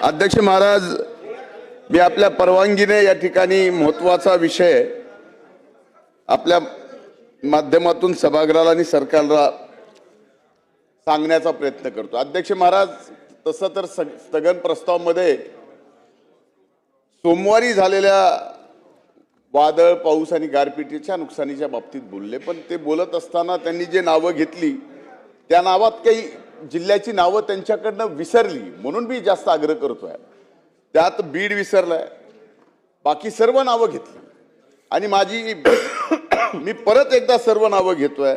अध्यक्ष महाराज, मी आपल्या परवानगीने या ठिकाणी महत्त्वाचा विषय आपल्या माध्यमातून सभागृहाला आणि सरकारला सांगण्याचा प्रयत्न करतो। अध्यक्ष महाराज, तसं तर स्थगन प्रस्तावामध्ये सोमवारी झालेल्या वादळ, पाऊस आणि गारपिटीच्या नुकसानीच्या बाबतीत बोलले, पण ते बोलत असताना त्यांनी जे नावं घेतली त्या नावात काही जिल्ह्याची नावं त्यांच्याकडनं विसरली, म्हणून मी जास्त आग्रह करतोय। त्यात बीड विसरलाय, बाकी सर्व नावं घेतली आणि मी परत एकदा सर्व नावं घेतोय।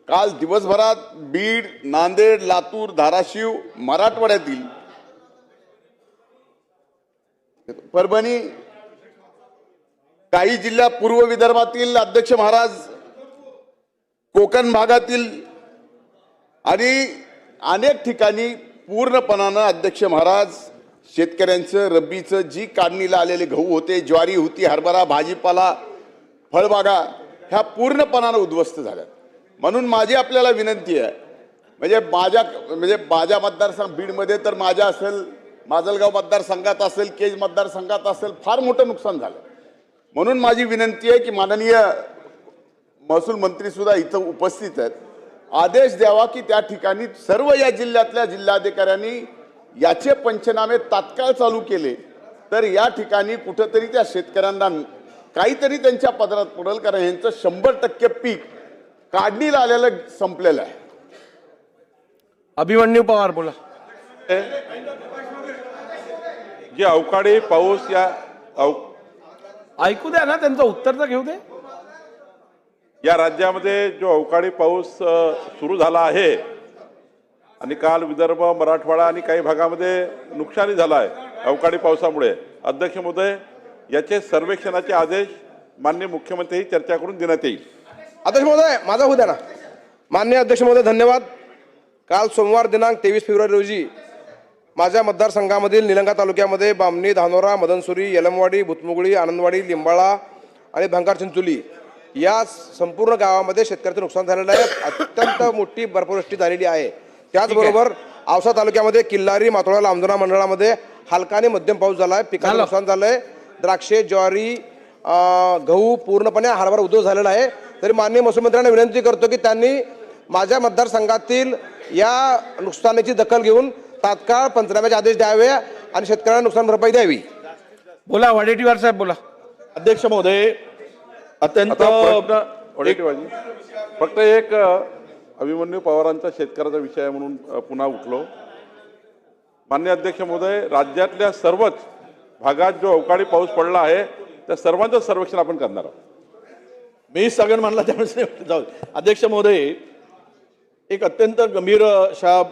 काल दिवसभरात बीड, नांदेड, लातूर, धाराशिव, मराठवाड्यातील परभणी, काही जिल्हा पूर्व विदर्भातील अध्यक्ष महाराज, कोकण भागातील आणि अनेक ठिकाणी पूर्णपणानं अध्यक्ष महाराज शेतकऱ्यांचं रब्बीचं जी काढणीला आलेले गहू होते, ज्वारी होती, हरभरा, भाजीपाला, फळबागा ह्या पूर्णपणानं उद्ध्वस्त झाल्या। म्हणून माझी आपल्याला विनंती आहे, म्हणजे माझ्या मतदारसंघ बीडमध्ये तर माझ्या असेल, माजलगाव मतदारसंघात असेल, केज मतदारसंघात असेल, फार मोठं नुकसान झालं। म्हणून माझी विनंती आहे की माननीय महसूल मंत्री सुद्धा इथं उपस्थित आहेत, आदेश द्यावा की त्या ठिकाणी सर्व या जिल्ह्यातल्या जिल्हाधिकाऱ्यांनी याचे पंचनामे तात्काळ चालू केले तर या ठिकाणी कुठेतरी त्या शेतकऱ्यांना काहीतरी त्यांच्या पदरात पडेल, कारण यांचं 100% पीक काढणीला आलेलं संपलेलं आहे। अभिमन्यू पवार बोला। जे अवकाळी पाऊस ऐकू द्या ना, त्यांचं उत्तर तर घेऊ दे। या राज्यामध्ये जो अवकाळी पाऊस सुरू झाला आहे आणि काल विदर्भ, मराठवाडा आणि काही भागामध्ये नुकसानी झालं आहे अवकाळी पावसामुळे, अध्यक्ष महोदय याचे सर्वेक्षणाचे आदेश माननीय मुख्यमंत्री चर्चा करून देण्यात येईल। अध्यक्ष महोदय, माझा होऊ द्या ना। माननीय अध्यक्ष महोदय, धन्यवाद। काल सोमवार दिनांक 23 फेब्रुवारी रोजी माझ्या मतदारसंघामधील निलंगा तालुक्यामध्ये बामणी, धानोरा, मदनसुरी, यलमवाडी, भुतमुगळी, आनंदवाडी, लिंबाळा आणि भंगार चिंचोली या संपूर्ण गावामध्ये शेतकऱ्याचं नुकसान झालेलं आहे। अत्यंत मोठी बर्फवृष्टी झालेली आहे। त्याचबरोबर औसा तालुक्यामध्ये किल्लारी, मातोळा, लांबदुरा मंडळामध्ये हलका आणि मध्यम पाऊस झाला आहे। पिकाचं नुकसान झालंय। द्राक्षे, ज्वारी, गहू, पूर्णपणे हरभरा उद्ध्वस्त झालेला आहे। तरी माननीय महसूल मंत्र्यांना विनंती करतो की त्यांनी माझ्या मतदारसंघातील या नुकसानीची दखल घेऊन तात्काळ पंचनाम्याचे आदेश द्यावे आणि शेतकऱ्यांना नुकसान भरपाई द्यावी। बोला वडेट्टीवार साहेब बोला। अध्यक्ष महोदय, अत्यंत फक्त एक अभिमन्यू पवारांचा शेतकऱ्याचा विषय आहे म्हणून पुन्हा उठलो। माननीय अध्यक्ष महोदय, राज्यातल्या सर्वच भागात जो अवकाळी पाऊस पडला आहे त्या सर्वांचं सर्वेक्षण आपण करणार आहोत। मी स्थगन मानला त्यामुळे जाऊ। अध्यक्ष महोदय, एक अत्यंत गंभीर अशा